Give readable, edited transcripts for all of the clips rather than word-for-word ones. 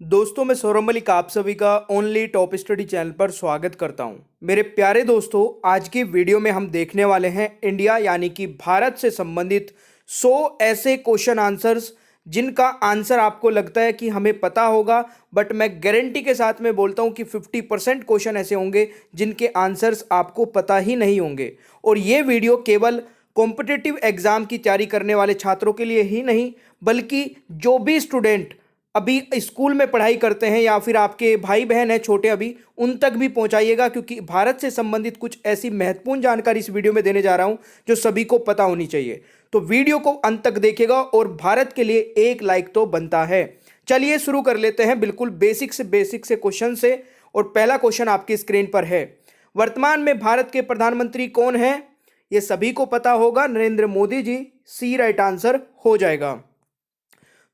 दोस्तों, मैं सौरभ मलिक आप सभी का ओनली टॉप स्टडी चैनल पर स्वागत करता हूं। मेरे प्यारे दोस्तों, आज की वीडियो में हम देखने वाले हैं इंडिया यानी कि भारत से संबंधित 100 ऐसे क्वेश्चन आंसर्स जिनका आंसर आपको लगता है कि हमें पता होगा, बट मैं गारंटी के साथ में बोलता हूं कि 50% क्वेश्चन ऐसे होंगे जिनके आंसर्स आपको पता ही नहीं होंगे। और ये वीडियो केवल कॉम्पिटिटिव एग्जाम की तैयारी करने वाले छात्रों के लिए ही नहीं, बल्कि जो भी स्टूडेंट अभी स्कूल में पढ़ाई करते हैं या फिर आपके भाई बहन हैं छोटे अभी, उन तक भी पहुंचाइएगा, क्योंकि भारत से संबंधित कुछ ऐसी महत्वपूर्ण जानकारी इस वीडियो में देने जा रहा हूं जो सभी को पता होनी चाहिए। तो वीडियो को अंत तक देखिएगा और भारत के लिए एक लाइक तो बनता है। चलिए शुरू कर लेते हैं बिल्कुल बेसिक से क्वेश्चन से। और पहला क्वेश्चन आपकी स्क्रीन पर है, वर्तमान में भारत के प्रधानमंत्री कौन है? ये सभी को पता होगा, नरेंद्र मोदी जी। सी राइट आंसर हो जाएगा।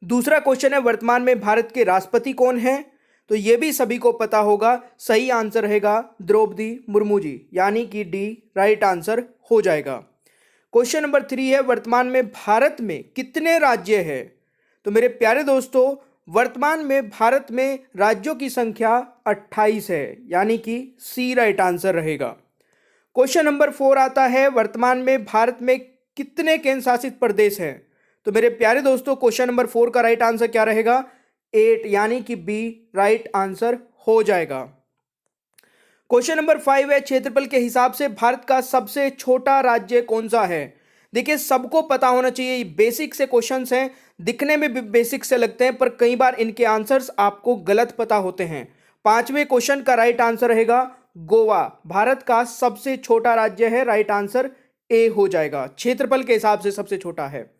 दूसरा क्वेश्चन है, वर्तमान में भारत के राष्ट्रपति कौन है? तो यह भी सभी को पता होगा, सही आंसर रहेगा द्रौपदी मुर्मू जी, यानी कि डी राइट आंसर हो जाएगा। क्वेश्चन नंबर 3 है, वर्तमान में भारत में कितने राज्य है? तो मेरे प्यारे दोस्तों, वर्तमान में भारत में राज्यों की संख्या 28 है, यानी कि सी राइट आंसर रहेगा। क्वेश्चन नंबर 4 आता है, वर्तमान में भारत में कितने केंद्र शासित प्रदेश हैं? तो मेरे प्यारे दोस्तों, क्वेश्चन नंबर 4 का राइट आंसर क्या रहेगा? 8, यानी कि बी राइट आंसर हो जाएगा। क्वेश्चन नंबर 5 है, क्षेत्रफल के हिसाब से भारत का सबसे छोटा राज्य कौन सा है? देखिए, सबको पता होना चाहिए, ये बेसिक से क्वेश्चंस हैं, दिखने में भी बेसिक से लगते हैं, पर कई बार इनके आंसर्स आपको गलत पता होते हैं। 5वें क्वेश्चन का राइट आंसर रहेगा गोवा, भारत का सबसे छोटा राज्य है। राइट आंसर ए हो जाएगा, क्षेत्रफल के हिसाब से सबसे छोटा है।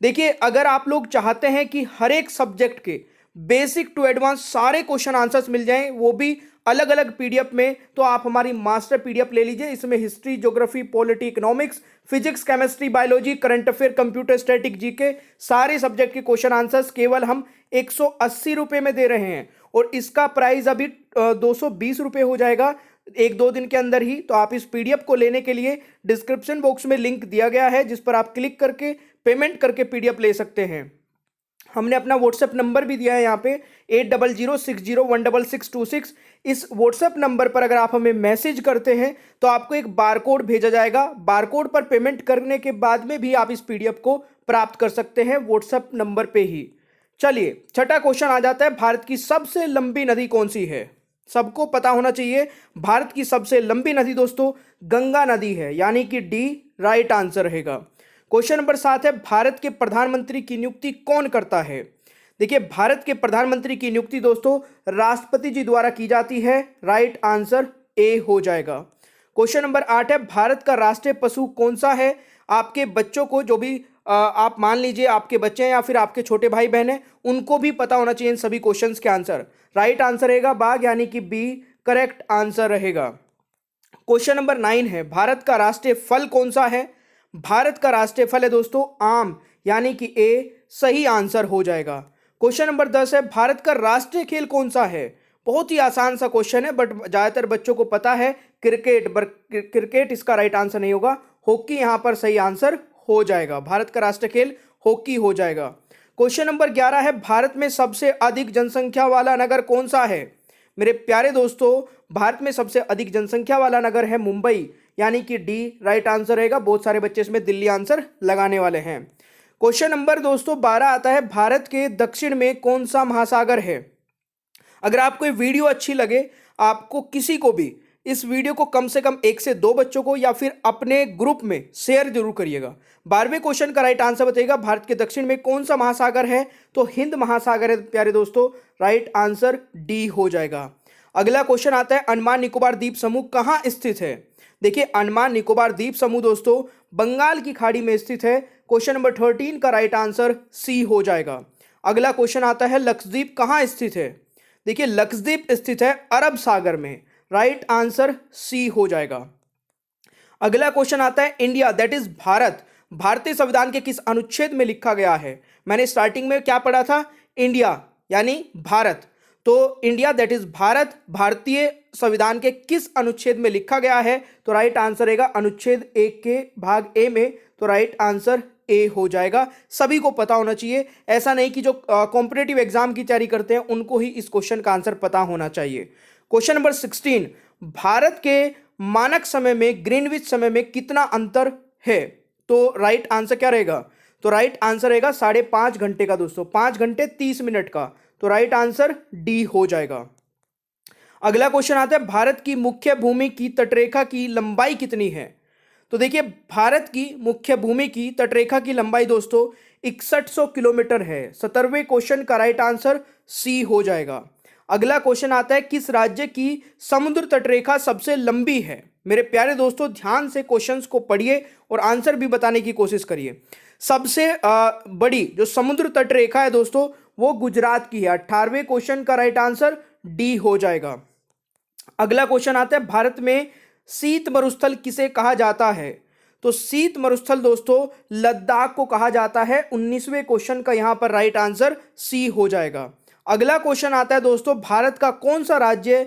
देखिए, अगर आप लोग चाहते हैं कि हर एक सब्जेक्ट के बेसिक टू एडवांस सारे क्वेश्चन आंसर्स मिल जाएं, वो भी अलग अलग पीडीएफ में, तो आप हमारी मास्टर पीडीएफ ले लीजिए। इसमें history, geography, polity, economics, physics, chemistry, biology, current affair, computer, static, GK, सारे सब्जेक्ट के क्वेश्चन आंसर्स केवल हम 180 रुपये में दे रहे हैं। और इसका प्राइस अभी 220 रुपये हो जाएगा 1-2 दिन के अंदर ही। तो आप इस पीडीएफ को लेने के लिए डिस्क्रिप्शन बॉक्स में लिंक दिया गया है, जिस पर आप क्लिक करके पेमेंट करके पीडीएफ ले सकते हैं। हमने अपना व्हाट्सएप नंबर भी दिया है यहाँ पे 8006016626। इस व्हाट्सएप नंबर पर अगर आप हमें मैसेज करते हैं तो आपको एक बारकोड भेजा जाएगा। बारकोड पर पेमेंट करने के बाद में भी आप इस पीडीएफ को प्राप्त कर सकते हैं व्हाट्सएप नंबर पे ही। चलिए, छठा क्वेश्चन आ जाता है, भारत की सबसे लंबी नदी कौन सी है? सबको पता होना चाहिए, भारत की सबसे लंबी नदी दोस्तों गंगा नदी है, यानी कि डी राइट आंसर रहेगा। क्वेश्चन नंबर 7 है, भारत के प्रधानमंत्री की नियुक्ति कौन करता है? देखिए, भारत के प्रधानमंत्री की नियुक्ति दोस्तों राष्ट्रपति जी द्वारा की जाती है। राइट आंसर ए हो जाएगा। क्वेश्चन नंबर 8 है, भारत का राष्ट्रीय पशु कौन सा है? आपके बच्चों को, जो भी आप मान लीजिए आपके बच्चे हैं या फिर आपके छोटे भाई बहन हैं, उनको भी पता होना चाहिए इन सभी क्वेश्चंस के आंसर। राइट आंसर रहेगा बाघ, यानी कि बी करेक्ट आंसर रहेगा। क्वेश्चन नंबर 9 है, भारत का राष्ट्रीय फल कौन सा है? भारत का राष्ट्रीय फल है दोस्तों आम, यानी कि ए सही आंसर हो जाएगा। क्वेश्चन नंबर 10 है, भारत का राष्ट्रीय खेल कौन सा है? बहुत ही आसान सा क्वेश्चन है, बट ज्यादातर बच्चों को पता है क्रिकेट, क्रिकेट इसका राइट आंसर नहीं होगा। हॉकी यहां पर सही आंसर हो जाएगा, भारत का राष्ट्रीय खेल हॉकी हो जाएगा। क्वेश्चन नंबर 11 है, भारत में सबसे अधिक जनसंख्या वाला नगर कौन सा है? मेरे प्यारे दोस्तों, भारत में सबसे अधिक जनसंख्या वाला नगर है मुंबई, यानी कि डी राइट आंसर रहेगा। बहुत सारे बच्चे इसमें दिल्ली आंसर लगाने वाले हैं। क्वेश्चन नंबर दोस्तों 12 आता है, भारत के दक्षिण में कौन सा महासागर है? अगर आपको ये वीडियो अच्छी लगे, आपको किसी को भी इस वीडियो को कम से कम 1 से 2 बच्चों को या फिर अपने ग्रुप में शेयर जरूर करिएगा। 12वें क्वेश्चन का राइट आंसर बताइएगा, भारत के दक्षिण में कौन सा महासागर है? तो हिंद महासागर है प्यारे दोस्तों, राइट आंसर डी हो जाएगा। अगला क्वेश्चन आता है, अंडमान निकोबार द्वीप समूह कहां स्थित है? देखिए, अंडमान निकोबार द्वीप समूह दोस्तों बंगाल की खाड़ी में स्थित है। क्वेश्चन नंबर 13 का राइट आंसर सी हो जाएगा। अगला क्वेश्चन आता है, लक्षद्वीप कहां स्थित है? देखिए, लक्षद्वीप स्थित है अरब सागर में। राइट आंसर सी हो जाएगा। अगला क्वेश्चन आता है, इंडिया दैट इज भारत भारतीय संविधान के किस अनुच्छेद में लिखा गया है? मैंने स्टार्टिंग में क्या पढ़ा था? इंडिया यानी भारत, तो इंडिया दैट इज भारत भारतीय संविधान के किस अनुच्छेद में लिखा गया है? तो राइट आंसर रहेगा अनुच्छेद 1 के भाग ए में। तो राइट आंसर ए हो जाएगा। सभी को पता होना चाहिए, ऐसा नहीं कि जो कॉम्पिटिटिव एग्जाम की तैयारी करते हैं उनको ही इस क्वेश्चन का आंसर पता होना चाहिए। क्वेश्चन नंबर 16, भारत के मानक समय में ग्रीनविच समय में कितना अंतर है? तो राइट आंसर क्या रहेगा? तो राइट आंसर रहेगा 5.5 घंटे का दोस्तों, 5 घंटे 30 मिनट का। तो राइट आंसर डी हो जाएगा। अगला क्वेश्चन आता है, भारत की मुख्य भूमि की तटरेखा की लंबाई कितनी है? तो देखिए, भारत की मुख्य भूमि की तटरेखा की लंबाई दोस्तों 6100 किलोमीटर है। 17वें क्वेश्चन का राइट आंसर सी हो जाएगा। अगला क्वेश्चन आता है, किस राज्य की समुद्र तटरेखा सबसे लंबी है? मेरे प्यारे दोस्तों, ध्यान से क्वेश्चंस को पढ़िए और आंसर भी बताने की कोशिश करिए। सबसे बड़ी जो समुद्र तटरेखा है दोस्तों वो गुजरात की है। 18वें क्वेश्चन का राइट आंसर डी हो जाएगा। अगला क्वेश्चन आता है, भारत में शीत मरुस्थल किसे कहा जाता है? तो शीत मरुस्थल दोस्तों लद्दाख को कहा जाता है। 19वें क्वेश्चन का यहां पर राइट आंसर सी हो जाएगा। अगला क्वेश्चन आता है दोस्तों, भारत का कौन सा राज्य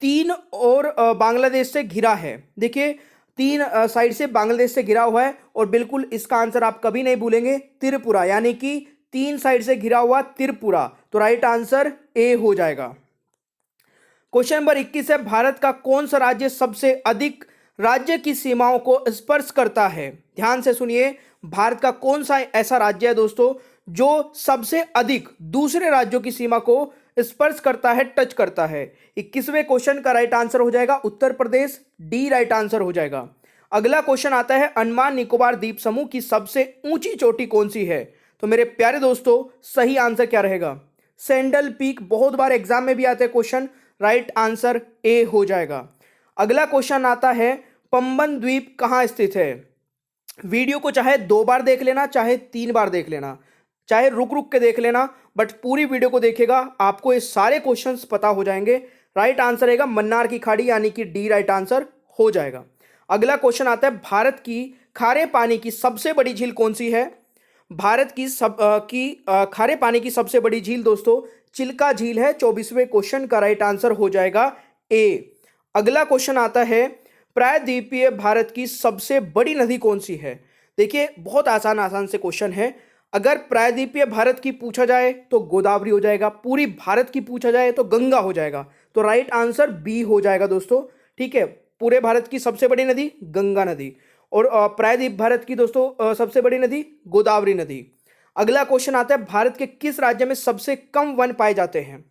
तीन और बांग्लादेश से घिरा है? देखिए, तीन साइड से बांग्लादेश से घिरा हुआ है और बिल्कुल इसका आंसर आप कभी नहीं भूलेंगे, त्रिपुरा, यानी कि तीन साइड से घिरा हुआ त्रिपुरा। तो राइट आंसर ए हो जाएगा। क्वेश्चन नंबर 21 है, भारत का कौन सा राज्य सबसे अधिक राज्य की सीमाओं को स्पर्श करता है? ध्यान से सुनिए, भारत का कौन सा ऐसा राज्य है दोस्तों जो सबसे अधिक दूसरे राज्यों की सीमा को स्पर्श करता है, टच करता है? 21वें क्वेश्चन का राइट आंसर हो जाएगा Uttar Pradesh, D right answer हो जाएगा। अगला क्वेश्चन आता है, अंडमान निकोबार द्वीप समूह की सबसे ऊंची चोटी कौन सी है? तो मेरे प्यारे दोस्तों, सही आंसर क्या रहेगा? Sandal peak. बहुत बार एग्जाम में भी आते हैं क्वेश्चन, राइट आंसर ए हो जाएगा। अगला क्वेश्चन आता है, पंबन द्वीप कहां स्थित है? वीडियो को चाहे 2 बार देख लेना, चाहे 3 बार देख लेना, चाहे रुक रुक के देख लेना, बट पूरी वीडियो को देखेगा आपको ये सारे क्वेश्चंस पता हो जाएंगे। राइट आंसर रहेगा मन्नार की खाड़ी, यानी कि डी राइट आंसर हो जाएगा। अगला क्वेश्चन आता है, भारत की खारे पानी की सबसे बड़ी झील कौन सी है? भारत की खारे पानी की सबसे बड़ी झील दोस्तों चिल्का झील है। 24वें क्वेश्चन का राइट आंसर हो जाएगा ए। अगला क्वेश्चन आता है, प्रायद्वीपीय भारत की सबसे बड़ी नदी कौन सी है? देखिए, बहुत आसान से क्वेश्चन है। अगर प्रायद्वीपीय भारत की पूछा जाए तो गोदावरी हो जाएगा, पूरी भारत की पूछा जाए तो गंगा हो जाएगा। तो राइट आंसर बी हो जाएगा दोस्तों। ठीक है, पूरे भारत की सबसे बड़ी नदी गंगा नदी, और प्रायद्वीप भारत की दोस्तों सबसे बड़ी नदी गोदावरी नदी। अगला क्वेश्चन आता है, भारत के किस राज्य में सबसे कम वन पाए जाते हैं?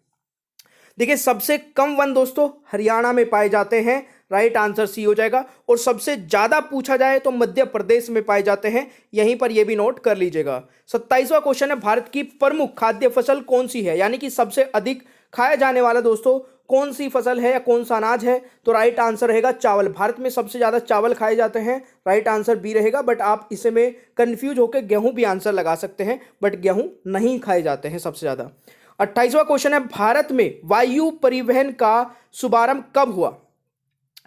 देखिए, सबसे कम वन दोस्तों हरियाणा में पाए जाते हैं। राइट आंसर सी हो जाएगा। और सबसे ज्यादा पूछा जाए तो मध्य प्रदेश में पाए जाते हैं। यहीं पर यह भी नोट कर लीजिएगा। 27वां क्वेश्चन है, भारत की प्रमुख खाद्य फसल कौन सी है? यानी कि सबसे अधिक खाया जाने वाला दोस्तों कौन सी फसल है या कौन सा अनाज है? तो राइट आंसर रहेगा चावल। भारत में सबसे ज्यादा चावल खाए जाते हैं। राइट आंसर बी रहेगा। बट आप इसे में कंफ्यूज होकर गेहूं भी आंसर लगा सकते हैं, बट गेहूं नहीं खाए जाते हैं सबसे ज्यादा। 28वां क्वेश्चन है, भारत में वायु परिवहन का शुभारंभ कब हुआ?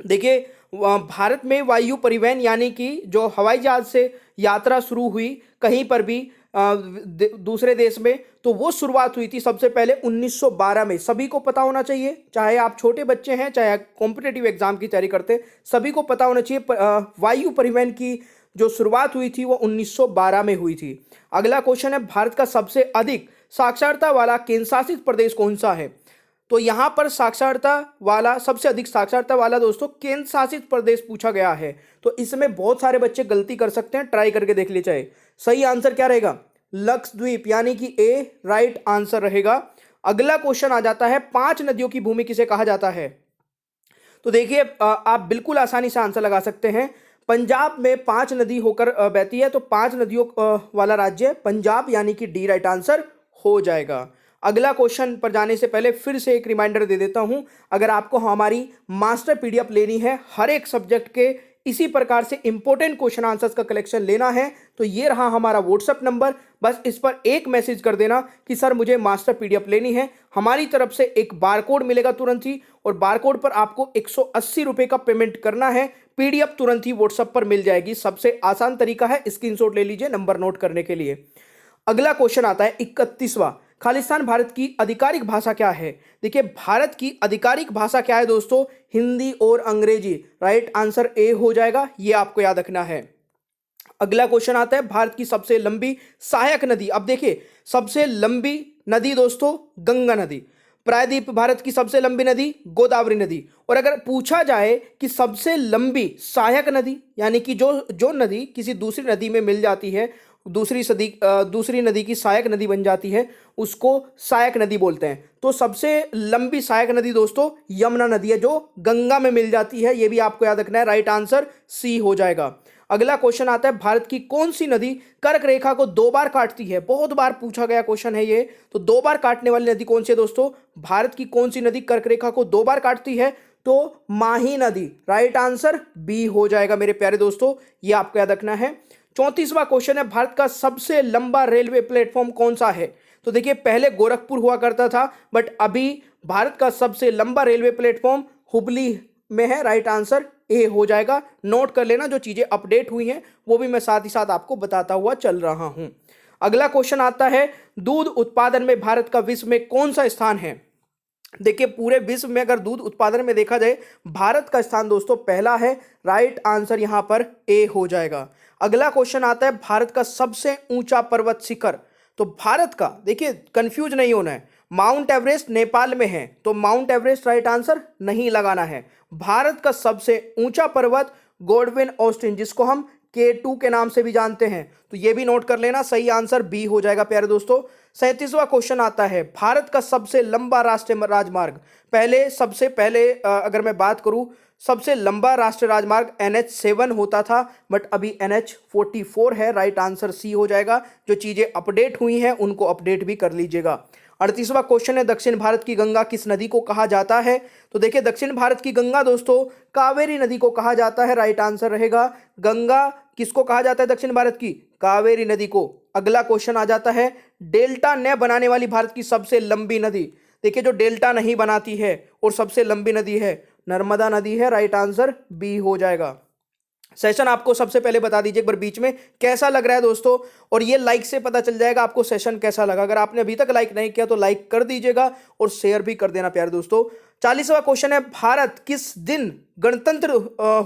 देखिए, भारत में वायु परिवहन यानी कि जो हवाई जहाज से यात्रा शुरू हुई कहीं पर भी दूसरे देश में, तो वो शुरुआत हुई थी सबसे पहले 1912 में। सभी को पता होना चाहिए, चाहे आप छोटे बच्चे हैं चाहे कॉम्पिटिटिव एग्जाम की तैयारी करते, सभी को पता होना चाहिए वायु परिवहन की जो शुरुआत हुई थी वो 1912 में हुई थी। अगला क्वेश्चन है, भारत का सबसे अधिक साक्षरता वाला केंद्र शासित प्रदेश कौन सा है? तो यहां पर सबसे अधिक साक्षरता वाला दोस्तों केंद्र शासित प्रदेश पूछा गया है। तो इसमें बहुत सारे बच्चे गलती कर सकते हैं, ट्राई करके देख लीजिए। सही आंसर क्या रहेगा? लक्षद्वीप, यानी कि ए राइट आंसर रहेगा। अगला क्वेश्चन आ जाता है, 5 नदियों की भूमि किसे कहा जाता है? तो देखिए, आप बिल्कुल आसानी से आंसर लगा सकते हैं। पंजाब में 5 नदी होकर बहती है, तो 5 नदियों वाला राज्य पंजाब, यानी कि डी राइट आंसर हो जाएगा। अगला क्वेश्चन पर जाने से पहले फिर से एक रिमाइंडर दे देता हूं, अगर आपको हमारी मास्टर पीडीएफ लेनी है, हर एक सब्जेक्ट के इसी प्रकार से इंपॉर्टेंट क्वेश्चन आंसर्स का कलेक्शन लेना है, तो ये रहा हमारा व्हाट्सएप नंबर। बस इस पर एक मैसेज कर देना कि सर मुझे मास्टर पीडीएफ लेनी है। हमारी तरफ से एक बारकोड मिलेगा तुरंत ही, और बारकोड पर आपको 180 रुपये का पेमेंट करना है। पीडीएफ तुरंत ही व्हाट्सएप पर मिल जाएगी। सबसे आसान तरीका है, स्क्रीनशॉट ले लीजिए नंबर नोट करने के लिए। अगला क्वेश्चन आता है 31वां, खालिस्तान भारत की आधिकारिक भाषा क्या है? देखिए, भारत की आधिकारिक भाषा क्या है दोस्तों? हिंदी और अंग्रेजी। राइट आंसर ए हो जाएगा, ये आपको याद रखना है। अगला क्वेश्चन आता है भारत की सबसे लंबी सहायक नदी। अब देखिए सबसे लंबी नदी दोस्तों गंगा नदी, प्रायद्वीप भारत की सबसे लंबी नदी गोदावरी नदी। और अगर पूछा जाए कि सबसे लंबी सहायक नदी यानी कि जो जो नदी किसी दूसरी नदी में मिल जाती है, दूसरी नदी की सहायक नदी बन जाती है, उसको सहायक नदी बोलते हैं। तो सबसे लंबी सहायक नदी दोस्तों यमुना नदी है जो गंगा में मिल जाती है। यह भी आपको याद रखना है, राइट आंसर सी हो जाएगा। अगला क्वेश्चन आता है भारत की कौन सी नदी कर्क रेखा को 2 बार काटती है। बहुत बार पूछा गया क्वेश्चन है ये। तो 2 बार काटने वाली नदी कौन सी है दोस्तों? भारत की कौन सी नदी कर्क रेखा को 2 बार काटती है? तो माही नदी, राइट आंसर बी हो जाएगा मेरे प्यारे दोस्तों, ये आपको याद रखना है। 34वां क्वेश्चन है भारत का सबसे लंबा रेलवे प्लेटफॉर्म कौन सा है? तो देखिए पहले गोरखपुर हुआ करता था, बट अभी भारत का सबसे लंबा रेलवे प्लेटफॉर्म हुबली में है, राइट आंसर ए हो जाएगा। नोट कर लेना, जो चीजें अपडेट हुई हैं वो भी मैं साथ ही साथ आपको बताता हुआ चल रहा हूं। अगला क्वेश्चन आता है दूध उत्पादन में भारत का विश्व में कौन सा स्थान है? देखिए पूरे विश्व में अगर दूध उत्पादन में देखा जाए भारत का स्थान दोस्तों पहला है, राइट आंसर यहां पर ए हो जाएगा। अगला क्वेश्चन आता है भारत का सबसे ऊंचा पर्वत शिखर। तो भारत का देखिए कंफ्यूज नहीं होना है, माउंट एवरेस्ट नेपाल में है तो माउंट एवरेस्ट राइट आंसर नहीं लगाना है। भारत का सबसे ऊंचा पर्वत गोडविन ऑस्टिन, जिसको हम K2 के नाम से भी जानते हैं, तो ये भी नोट कर लेना, सही आंसर बी हो जाएगा प्यारे दोस्तों। 37वां क्वेश्चन आता है भारत का सबसे लंबा राष्ट्रीय राजमार्ग। सबसे पहले अगर मैं बात करूं सबसे लंबा राष्ट्रीय राजमार्ग NH7 होता था, बट अभी NH44 है, राइट आंसर सी हो जाएगा। जो चीजें अपडेट हुई हैं उनको अपडेट भी कर लीजिएगा। 38वां क्वेश्चन है दक्षिण भारत की गंगा किस नदी को कहा जाता है? तो देखिए दक्षिण भारत की गंगा दोस्तों कावेरी नदी को कहा जाता है, राइट आंसर रहेगा। गंगा किसको कहा जाता है दक्षिण भारत की? कावेरी नदी को। अगला क्वेश्चन आ जाता है डेल्टा न बनाने वाली भारत की सबसे लंबी नदी। देखिए जो डेल्टा नहीं बनाती है और सबसे लंबी नदी है नर्मदा नदी है, राइट आंसर बी हो जाएगा। सेशन आपको सबसे पहले बता दीजिए एक बार बीच में कैसा लग रहा है दोस्तों, और ये लाइक से पता चल जाएगा आपको सेशन कैसा लगा। अगर आपने अभी तक लाइक नहीं किया तो लाइक कर दीजिएगा और शेयर भी कर देना प्यारे दोस्तों। 40वां क्वेश्चन है भारत किस दिन गणतंत्र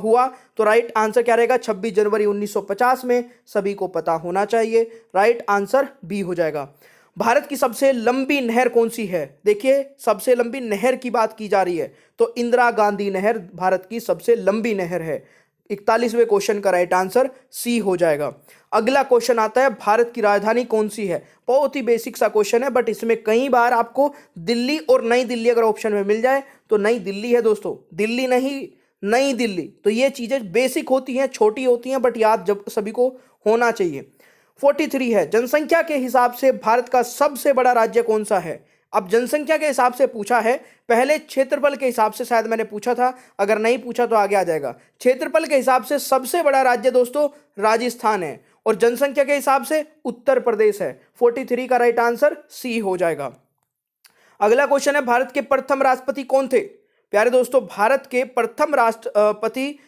हुआ? तो राइट आंसर क्या रहेगा? 26 जनवरी 1950 में, सभी को पता होना चाहिए, राइट आंसर बी हो जाएगा। भारत की सबसे लंबी नहर कौन सी है? देखिए सबसे लंबी नहर की बात की जा रही है तो इंदिरा गांधी नहर भारत की सबसे लंबी नहर है। 41वें क्वेश्चन का राइट आंसर सी हो जाएगा। अगला क्वेश्चन आता है भारत की राजधानी कौन सी है? बहुत ही बेसिक सा क्वेश्चन है, बट इसमें कई बार आपको दिल्ली और नई दिल्ली अगर ऑप्शन में मिल जाए तो नई दिल्ली है दोस्तों, दिल्ली नहीं नई दिल्ली। तो ये चीजें बेसिक होती हैं, छोटी होती हैं, बट याद जब सभी को होना चाहिए। 43 है जनसंख्या के हिसाब से भारत का सबसे बड़ा राज्य कौन सा है? अब जनसंख्या के हिसाब से पूछा है, पहले क्षेत्रफल के हिसाब से शायद मैंने पूछा था, अगर नहीं पूछा तो आगे आ जाएगा। क्षेत्रफल के हिसाब से सबसे बड़ा राज्य दोस्तों राजस्थान है और जनसंख्या के हिसाब से उत्तर प्रदेश है। 43 का राइट आंसर सी हो जाएगा। अगला क्वेश्चन है भारत के प्रथम राष्ट्रपति कौन थे? प्यारे दोस्तों भारत के प्रथम राष्ट्रपति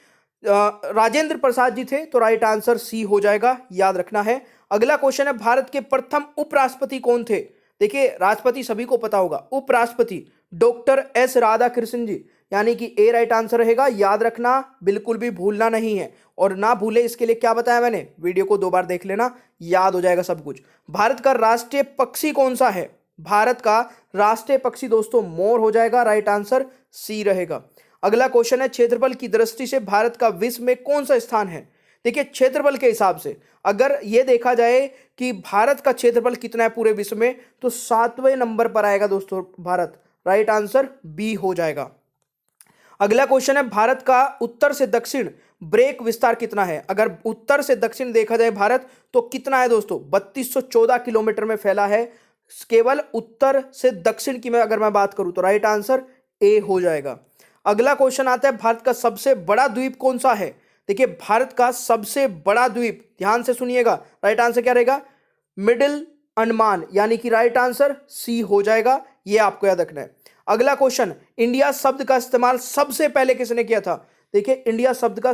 राजेंद्र प्रसाद जी थे, तो राइट आंसर सी हो जाएगा, याद रखना है। अगला क्वेश्चन है भारत के प्रथम उपराष्ट्रपति कौन थे? देखिए राष्ट्रपति सभी को पता होगा, उपराष्ट्रपति डॉक्टर एस राधाकृष्णन जी, यानी कि ए राइट आंसर रहेगा, याद रखना, बिल्कुल भी भूलना नहीं है। और ना भूले इसके लिए क्या बताया मैंने, वीडियो को 2 बार देख लेना, याद हो जाएगा सब कुछ। भारत का राष्ट्रीय पक्षी कौन सा है? भारत का राष्ट्रीय पक्षी दोस्तों मोर हो जाएगा, राइट आंसर सी रहेगा। अगला क्वेश्चन है क्षेत्रफल की दृष्टि से भारत का विश्व में कौन सा स्थान है? देखिए क्षेत्रफल के हिसाब से अगर यह देखा जाए कि भारत का क्षेत्रफल कितना है पूरे विश्व में, तो 7वें नंबर पर आएगा दोस्तों भारत, राइट आंसर बी हो जाएगा। अगला क्वेश्चन है भारत का उत्तर से दक्षिण ब्रेक विस्तार कितना है? अगर उत्तर से दक्षिण देखा जाए भारत तो कितना है दोस्तों? 3214 किलोमीटर में फैला है, केवल उत्तर से दक्षिण की मैं अगर मैं बात करूं तो राइट आंसर ए हो जाएगा। अगला क्वेश्चन आता है भारत का सबसे बड़ा द्वीप कौन सा है? देखिए भारत का सबसे बड़ा द्वीप, ध्यान से सुनिएगा, राइट आंसर क्या रहेगा? मिडिल अंडमान, यानी कि राइट आंसर सी हो जाएगा, ये आपको याद रखना है। अगला क्वेश्चन, इंडिया शब्द का इस्तेमाल सबसे पहले किसने किया था? देखिए इंडिया शब्द का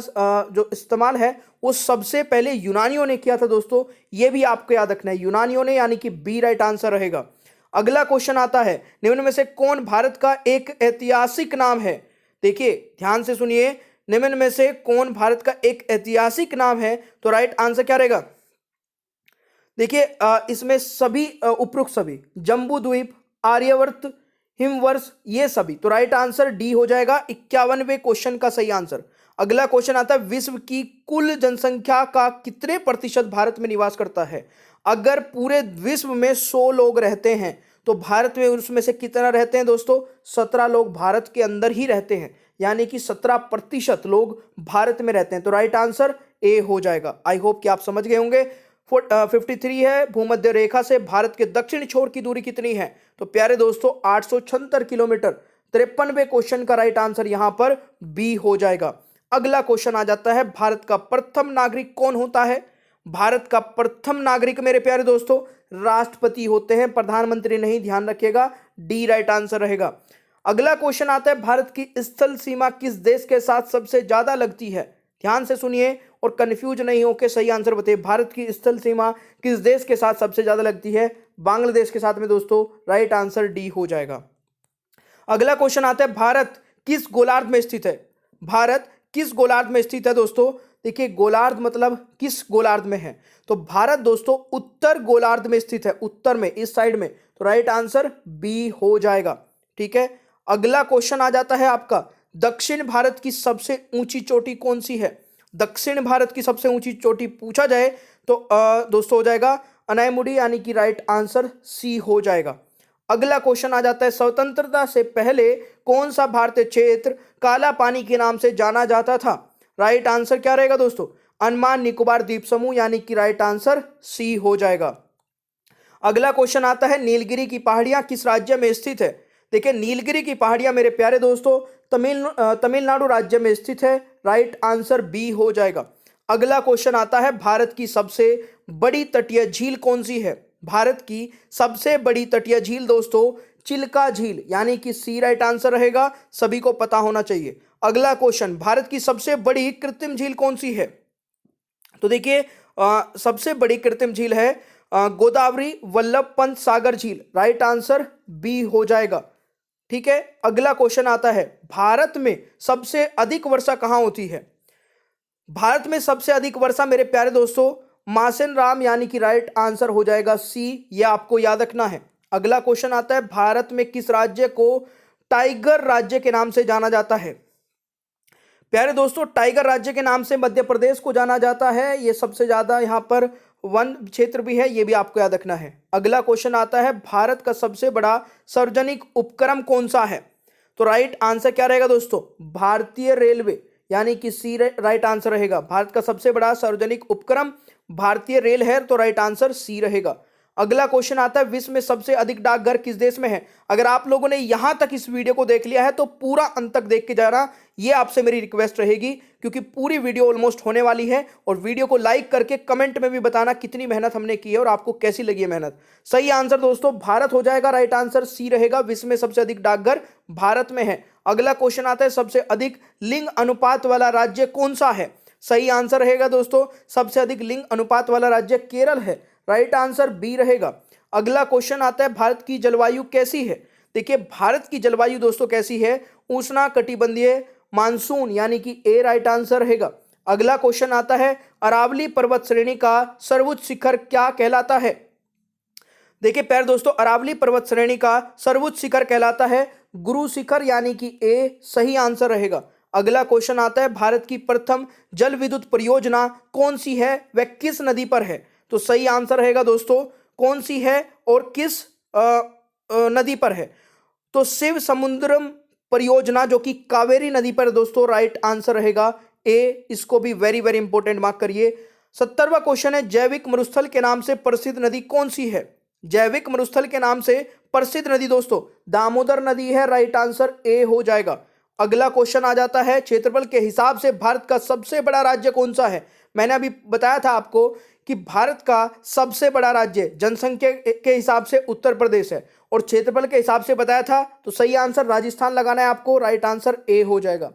जो इस्तेमाल है वो सबसे पहले यूनानियों ने किया था दोस्तों, ये भी आपको याद रखना है, यूनानियों ने, यानी कि बी राइट आंसर रहेगा। अगला क्वेश्चन आता है निम्न में से कौन भारत का एक ऐतिहासिक नाम है? देखिए ध्यान से सुनिए, निम्न में से कौन भारत का एक ऐतिहासिक नाम है? तो राइट आंसर क्या रहेगा? देखिए इसमें सभी उपरोक्त सभी, जम्बू द्वीप, आर्यवर्त, हिमवर्ष, ये सभी। तो राइट आंसर डी हो जाएगा 51वें क्वेश्चन का सही आंसर। अगला क्वेश्चन आता है, विश्व की कुल जनसंख्या का कितने प्रतिशत भारत में निवास करता है? अगर पूरे विश्व में 100 लोग रहते हैं तो भारत में उसमें से कितना रहते हैं दोस्तों? 17 लोग भारत के अंदर ही रहते हैं, यानी कि 17% लोग भारत में रहते हैं। तो राइट आंसर ए हो जाएगा। आई होप कि आप समझ गए होंगे। 53 है, भूमध्य रेखा से भारत के दक्षिण छोर की दूरी कितनी है? तो प्यारे दोस्तों 876 किलोमीटर। 53वें क्वेश्चन का राइट आंसर यहां पर बी हो जाएगा। अगला क्वेश्चन आ जाता है, भारत का प्रथम नागरिक कौन होता है? भारत का प्रथम नागरिक मेरे प्यारे दोस्तों राष्ट्रपति होते हैं, प्रधानमंत्री नहीं, ध्यान रखिएगा। डी राइट आंसर रहेगा। अगला क्वेश्चन आता है, भारत की स्थल सीमा किस देश के साथ सबसे ज्यादा लगती है? ध्यान से सुनिए और कंफ्यूज नहीं होकर सही आंसर बताइए। भारत की स्थल सीमा किस देश के साथ सबसे ज्यादा लगती है? बांग्लादेश के साथ में दोस्तों। राइट आंसर डी हो जाएगा। अगला क्वेश्चन आता है, भारत किस गोलार्ध में स्थित है? भारत किस गोलार्ध में स्थित है दोस्तों? देखिए गोलार्ध मतलब किस गोलार्ध में है? तो भारत दोस्तों उत्तर गोलार्ध में स्थित है, उत्तर में, इस साइड में। तो राइट आंसर बी हो जाएगा। ठीक है। अगला क्वेश्चन आ जाता है आपका, दक्षिण भारत की सबसे ऊंची चोटी कौन सी है? दक्षिण भारत की सबसे ऊंची चोटी पूछा जाए तो दोस्तों हो जाएगा अनायमुडी, यानी कि राइट आंसर सी हो जाएगा। अगला क्वेश्चन आ जाता है, स्वतंत्रता से पहले कौन सा भारतीय क्षेत्र काला पानी के नाम से जाना जाता था? राइट आंसर क्या रहेगा दोस्तों? अंडमान निकोबार द्वीप समूह, यानी कि राइट आंसर सी हो जाएगा। अगला क्वेश्चन आता है, नीलगिरी की पहाड़ियां किस राज्य में स्थित है? देखिए नीलगिरी की पहाड़ियां मेरे प्यारे दोस्तों तमिलनाडु राज्य में स्थित है। राइट आंसर बी हो जाएगा। अगला क्वेश्चन आता है, भारत की सबसे बड़ी तटीय झील कौन सी है? भारत की सबसे बड़ी तटीय झील दोस्तों चिल्का झील, यानी कि सी राइट आंसर रहेगा, सभी को पता होना चाहिए। अगला क्वेश्चन, भारत की सबसे बड़ी कृत्रिम झील कौन सी है? तो देखिए सबसे बड़ी कृत्रिम झील है गोदावरी वल्लभ पंत सागर झील। राइट आंसर बी हो जाएगा। ठीक है। अगला क्वेश्चन आता है, भारत में सबसे अधिक वर्षा कहां होती है? भारत में सबसे अधिक वर्षा मेरे प्यारे दोस्तों मासेन राम, यानी कि राइट आंसर हो जाएगा सी, यह आपको याद रखना है। अगला क्वेश्चन आता है, भारत में किस राज्य को टाइगर राज्य के नाम से जाना जाता है? प्यारे दोस्तों टाइगर राज्य के नाम से मध्य प्रदेश को जाना जाता है। यह सबसे ज्यादा यहां पर वन क्षेत्र भी है, यह भी आपको याद रखना है। अगला क्वेश्चन आता है, भारत का सबसे बड़ा सार्वजनिक उपक्रम कौन सा है? तो राइट आंसर क्या रहेगा दोस्तों? भारतीय रेलवे, यानी कि सी राइट आंसर रहेगा। भारत का सबसे बड़ा सार्वजनिक उपक्रम भारतीय रेल है, तो राइट आंसर सी रहेगा। अगला क्वेश्चन आता है, विश्व में सबसे अधिक डाकघर किस देश में है? अगर आप लोगों ने यहां तक इस वीडियो को देख लिया है तो पूरा अंत तक देख के जाना, ये आपसे मेरी रिक्वेस्ट रहेगी, क्योंकि पूरी वीडियो ऑलमोस्ट होने वाली है। और वीडियो को लाइक करके कमेंट में भी बताना कितनी मेहनत हमने की है और आपको कैसी लगी है मेहनत। सही आंसर दोस्तों भारत हो जाएगा, राइट आंसर सी रहेगा। विश्व में सबसे अधिक डाकघर भारत में है। अगला क्वेश्चन आता है, सबसे अधिक लिंग अनुपात वाला राज्य कौन सा है? सही आंसर रहेगा दोस्तों, सबसे अधिक लिंग अनुपात वाला राज्य केरल है। राइट आंसर बी रहेगा। अगला क्वेश्चन आता है, भारत की जलवायु कैसी है? देखिए भारत की जलवायु दोस्तों कैसी है? उष्ण कटिबंधीय मानसून, यानी कि ए राइट आंसर रहेगा। अगला क्वेश्चन आता है, अरावली पर्वत श्रेणी का सर्वोच्च शिखर क्या कहलाता है? देखिए प्यारे दोस्तों अरावली पर्वत श्रेणी का सर्वोच्च शिखर कहलाता है गुरु शिखर, यानी कि ए सही आंसर रहेगा। अगला क्वेश्चन आता है, भारत की प्रथम जल विद्युत परियोजना कौन सी है, वह किस नदी पर है? तो सही आंसर रहेगा दोस्तों, कौन सी है और किस नदी पर है? तो शिव समुद्रम परियोजना, जो कि कावेरी नदी पर दोस्तों, राइट आंसर रहेगा ए। इसको भी वेरी वेरी इंपॉर्टेंट मार्क करिए। 70वां क्वेश्चन है, जैविक मरुस्थल के नाम से प्रसिद्ध नदी कौन सी है? जैविक मरुस्थल के नाम से प्रसिद्ध नदी दोस्तों दामोदर नदी है। राइट आंसर ए हो जाएगा। अगला क्वेश्चन आ जाता है, क्षेत्रफल के हिसाब से भारत का सबसे बड़ा राज्य कौन सा है? मैंने अभी बताया था आपको कि भारत का सबसे बड़ा राज्य जनसंख्या के हिसाब से उत्तर प्रदेश है, और क्षेत्रफल के हिसाब से बताया था, तो सही आंसर राजस्थान लगाना है आपको। राइट आंसर ए हो जाएगा।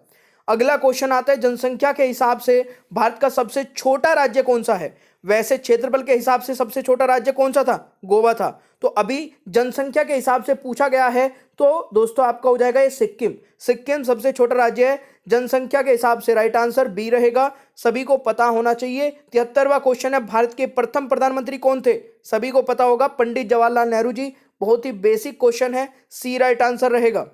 अगला क्वेश्चन आता है, जनसंख्या के हिसाब से भारत का सबसे छोटा राज्य कौन सा है? वैसे क्षेत्रफल के हिसाब से सबसे छोटा राज्य कौन सा था? गोवा था। तो अभी जनसंख्या के हिसाब से पूछा गया है तो दोस्तों आपका हो जाएगा ये सिक्किम। सिक्किम सबसे छोटा राज्य है जनसंख्या के हिसाब से। राइट आंसर बी रहेगा, सभी को पता होना चाहिए। 73वां क्वेश्चन है, भारत के प्रथम प्रधानमंत्री कौन थे? सभी को पता होगा, पंडित जवाहरलाल नेहरू जी। बहुत ही बेसिक क्वेश्चन है, सी राइट आंसर रहेगा।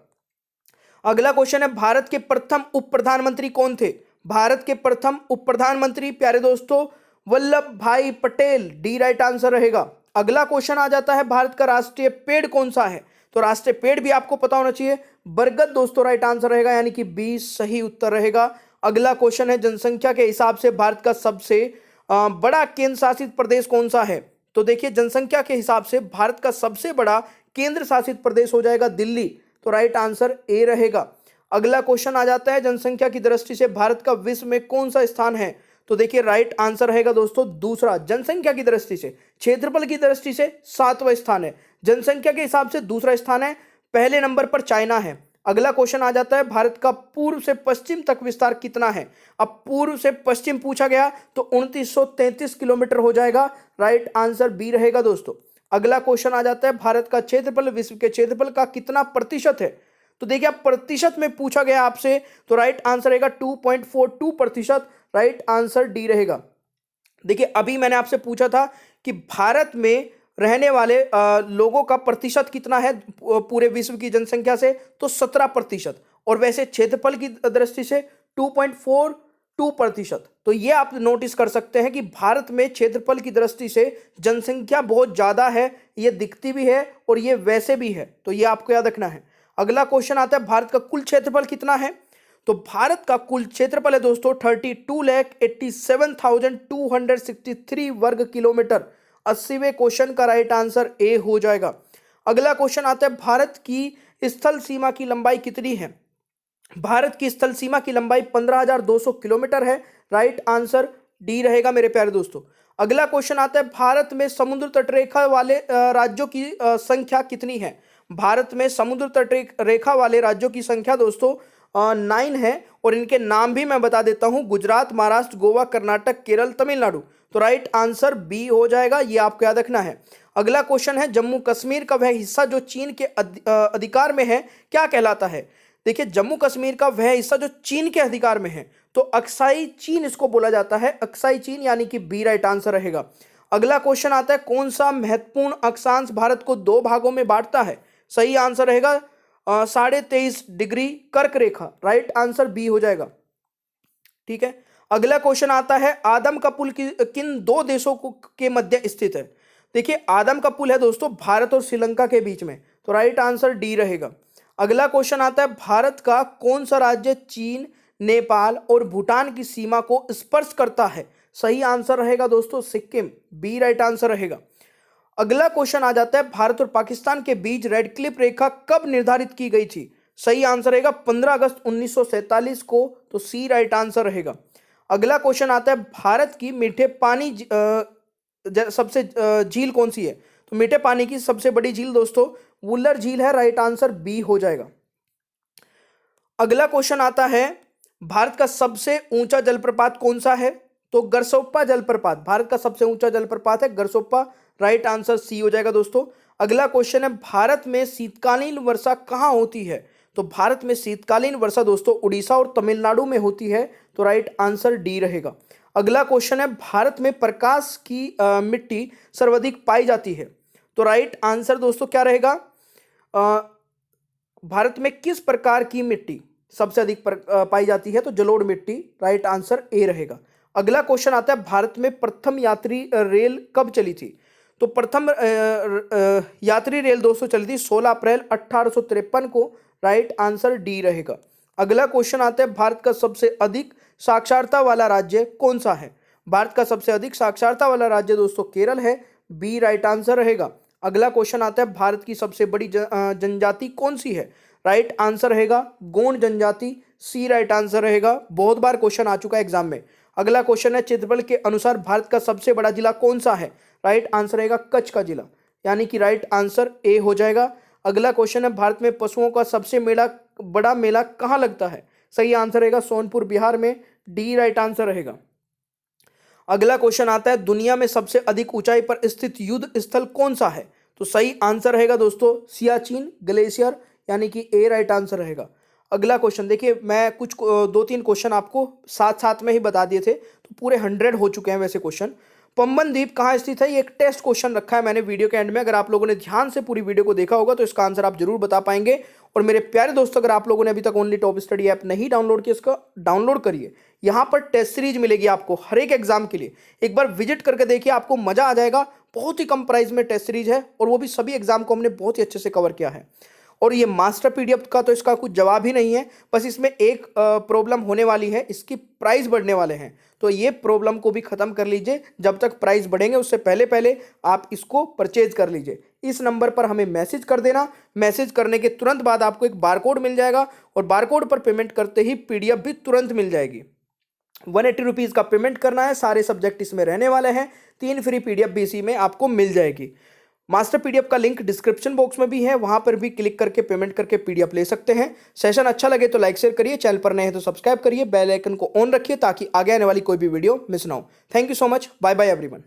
अगला क्वेश्चन है, भारत के प्रथम उप प्रधानमंत्री कौन थे? भारत के प्रथम उप प्रधानमंत्री प्यारे दोस्तों वल्लभ भाई पटेल, डी राइट आंसर रहेगा। अगला क्वेश्चन आ जाता है, भारत का राष्ट्रीय पेड़ कौन सा है? तो राष्ट्रीय पेड़ भी आपको पता होना चाहिए, बरगद दोस्तों राइट आंसर रहेगा, यानी कि बी सही उत्तर रहेगा। अगला क्वेश्चन है, जनसंख्या के हिसाब से भारत का सबसे बड़ा केंद्र शासित प्रदेश कौन सा है? तो देखिए जनसंख्या के हिसाब से भारत का सबसे बड़ा केंद्र शासित प्रदेश हो जाएगा दिल्ली। तो राइट आंसर ए रहेगा। अगला क्वेश्चन आ जाता है, जनसंख्या की दृष्टि से भारत का विश्व में कौन सा स्थान है? तो देखिए राइट आंसर रहेगा दोस्तों दूसरा। जनसंख्या की दृष्टि से, क्षेत्रफल की दृष्टि से 7वां स्थान है, जनसंख्या के हिसाब से दूसरा स्थान है, पहले नंबर पर चाइना है। अगला क्वेश्चन आ जाता है, भारत का पूर्व से पश्चिम तक विस्तार कितना है? अब पूर्व से पश्चिम पूछा गया तो 2933 किलोमीटर हो जाएगा। राइट आंसर बी रहेगा दोस्तों। अगला क्वेश्चन आ जाता है, भारत का क्षेत्रफल विश्व के क्षेत्रफल का कितना प्रतिशत है? तो देखिए आप प्रतिशत में पूछा गया आपसे, तो राइट आंसर रहेगा 2.42%। राइट आंसर डी रहेगा। देखिए अभी मैंने आपसे पूछा था कि भारत में रहने वाले लोगों का प्रतिशत कितना है पूरे विश्व की जनसंख्या से, तो 17%। और वैसे क्षेत्रफल की दृष्टि से 2.42%। तो ये आप नोटिस कर सकते हैं कि भारत में क्षेत्रफल की दृष्टि से जनसंख्या बहुत ज्यादा है, ये दिखती भी है और ये वैसे भी है, तो ये आपको याद रखना है। अगला क्वेश्चन आता है, भारत का कुल क्षेत्रफल कितना है? तो भारत का कुल क्षेत्रफल है दोस्तों 32,87,263 वर्ग किलोमीटर। 80वें क्वेश्चन का राइट आंसर ए हो जाएगा। अगला क्वेश्चन आता है, भारत की स्थल सीमा की लंबाई कितनी है? भारत की स्थल सीमा की लंबाई 15,200 किलोमीटर है। राइट आंसर डी रहेगा मेरे प्यारे दोस्तों। अगला क्वेश्चन आता है, भारत में समुद्र तटरेखा वाले राज्यों की संख्या कितनी है? भारत में समुद्र तटरेखा वाले राज्यों की संख्या दोस्तों 9 है, और इनके नाम भी मैं बता देता हूं, गुजरात, महाराष्ट्र, गोवा, कर्नाटक, केरल, तमिलनाडु। तो राइट आंसर बी हो जाएगा, ये आपको याद रखना है। अगला क्वेश्चन है, जम्मू कश्मीर का वह हिस्सा जो चीन के अधिकार में है क्या कहलाता है? देखिए जम्मू कश्मीर का वह हिस्सा जो चीन के अधिकार में है, तो अक्साई चीन इसको बोला जाता है, अक्साई चीन, यानी कि बी राइट आंसर रहेगा। अगला क्वेश्चन आता है, कौन सा महत्वपूर्ण अक्षांश भारत को 2 भागों में बांटता है? सही आंसर रहेगा 23.5 डिग्री कर्क रेखा। राइट आंसर बी हो जाएगा। ठीक है, अगला क्वेश्चन आता है, आदम का पुल किन 2 देशों के मध्य स्थित है? देखिए आदम का पुल है दोस्तों भारत और श्रीलंका के बीच में, तो राइट आंसर डी रहेगा। अगला क्वेश्चन आता है, भारत का कौन सा राज्य चीन, नेपाल और भूटान की सीमा को स्पर्श करता है? सही आंसर रहेगा दोस्तों सिक्किम, बी राइट आंसर रहेगा। अगला क्वेश्चन आ जाता है, भारत और पाकिस्तान के बीच रेड क्लिफ रेखा कब निर्धारित की गई थी? सही आंसर रहेगा 15 अगस्त 1947 को, तो सी राइट आंसर रहेगा। अगला क्वेश्चन आता है, भारत की मीठे पानी सबसे झील कौन सी है? तो मीठे पानी की सबसे बड़ी झील दोस्तों वुलर झील है। राइट आंसर बी हो जाएगा। अगला क्वेश्चन आता है, भारत का सबसे ऊंचा जलप्रपात कौन सा है? तो गरसोप्पा जलप्रपात भारत का सबसे ऊंचा जलप्रपात है, गरसोप्पा। राइट आंसर सी हो जाएगा दोस्तों। अगला क्वेश्चन है, भारत में शीतकालीन वर्षा कहां होती है? तो भारत में शीतकालीन वर्षा दोस्तों उड़ीसा और तमिलनाडु में होती है, तो राइट आंसर डी रहेगा। अगला क्वेश्चन है, भारत में प्रकाश की मिट्टी सर्वाधिक पाई जाती है, तो राइट आंसर दोस्तों क्या रहेगा? भारत में किस प्रकार की मिट्टी सबसे अधिक पाई जाती है? तो जलोढ़ मिट्टी। राइट आंसर ए रहेगा। अगला क्वेश्चन आता है, भारत में प्रथम यात्री रेल कब चली थी? तो प्रथम यात्री रेल दोस्तों चली थी 16 अप्रैल 1853 को। राइट आंसर डी रहेगा। अगला क्वेश्चन आता है, भारत का सबसे अधिक साक्षरता वाला राज्य कौन सा है? भारत का सबसे अधिक साक्षरता वाला राज्य दोस्तों केरल है, बी राइट आंसर रहेगा। अगला क्वेश्चन आता है, भारत की सबसे बड़ी जनजाति कौन सी है? राइट आंसर रहेगा गोंड जनजाति, सी राइट आंसर रहेगा। बहुत बार क्वेश्चन आ चुका है एग्जाम में। अगला क्वेश्चन है, क्षेत्रफल के अनुसार भारत का सबसे बड़ा जिला कौन सा है? राइट आंसर रहेगा कच्छ का जिला, यानी कि राइट आंसर ए हो जाएगा। अगला क्वेश्चन है, भारत में पशुओं का सबसे बड़ा मेला कहाँ लगता है? सही आंसर रहेगा सोनपुर बिहार में, डी राइट आंसर रहेगा। अगला क्वेश्चन आता है, दुनिया में सबसे अधिक ऊंचाई पर स्थित युद्ध स्थल कौन सा है? तो सही आंसर रहेगा दोस्तों सियाचिन ग्लेशियर, यानी कि ए राइट आंसर रहेगा। अगला क्वेश्चन देखिए, मैं कुछ 2-3 क्वेश्चन आपको साथ साथ में ही बता दिए थे, तो पूरे 100 हो चुके हैं वैसे क्वेश्चन। पंबन द्वीप कहाँ स्थित है? ये एक टेस्ट क्वेश्चन रखा है मैंने वीडियो के एंड में, अगर आप लोगों ने ध्यान से पूरी वीडियो को देखा होगा तो इसका आंसर आप जरूर बता पाएंगे। और मेरे प्यारे दोस्तों, अगर आप लोगों ने अभी तक ओनली टॉप स्टडी ऐप नहीं डाउनलोड किया, इसका डाउनलोड करिए। यहाँ पर टेस्ट सीरीज मिलेगी आपको हर एक एग्जाम के लिए, एक बार विजिट करके देखिए, आपको मजा आ जाएगा। बहुत ही कम प्राइस में टेस्ट सीरीज है और वो भी सभी एग्जाम को हमने बहुत ही अच्छे से कवर किया है। और ये मास्टर पीडीएफ का तो इसका कुछ जवाब ही नहीं है, बस इसमें एक प्रॉब्लम होने वाली है, इसकी प्राइस बढ़ने वाले हैं, तो ये प्रॉब्लम को भी खत्म कर लीजिए। जब तक प्राइस बढ़ेंगे उससे पहले पहले आप इसको परचेज कर लीजिए। इस नंबर पर हमें मैसेज कर देना, मैसेज करने के तुरंत बाद आपको एक बारकोड मिल जाएगा और बारकोड पर पेमेंट करते ही पीडीएफ भी तुरंत मिल जाएगी। 180 रुपीज़ का पेमेंट करना है, सारे सब्जेक्ट इसमें रहने वाले हैं, 3 फ्री पीडीएफ भी इसी में आपको मिल जाएगी। मास्टर पीडीएफ का लिंक डिस्क्रिप्शन बॉक्स में भी है, वहां पर भी क्लिक करके पेमेंट करके पीडीएफ ले सकते हैं। सेशन अच्छा लगे तो लाइक शेयर करिए, चैनल पर नए हैं तो सब्सक्राइब करिए, बेल आइकन को ऑन रखिए ताकि आगे आने वाली कोई भी वीडियो मिस ना हो। Thank you so much, bye bye everyone.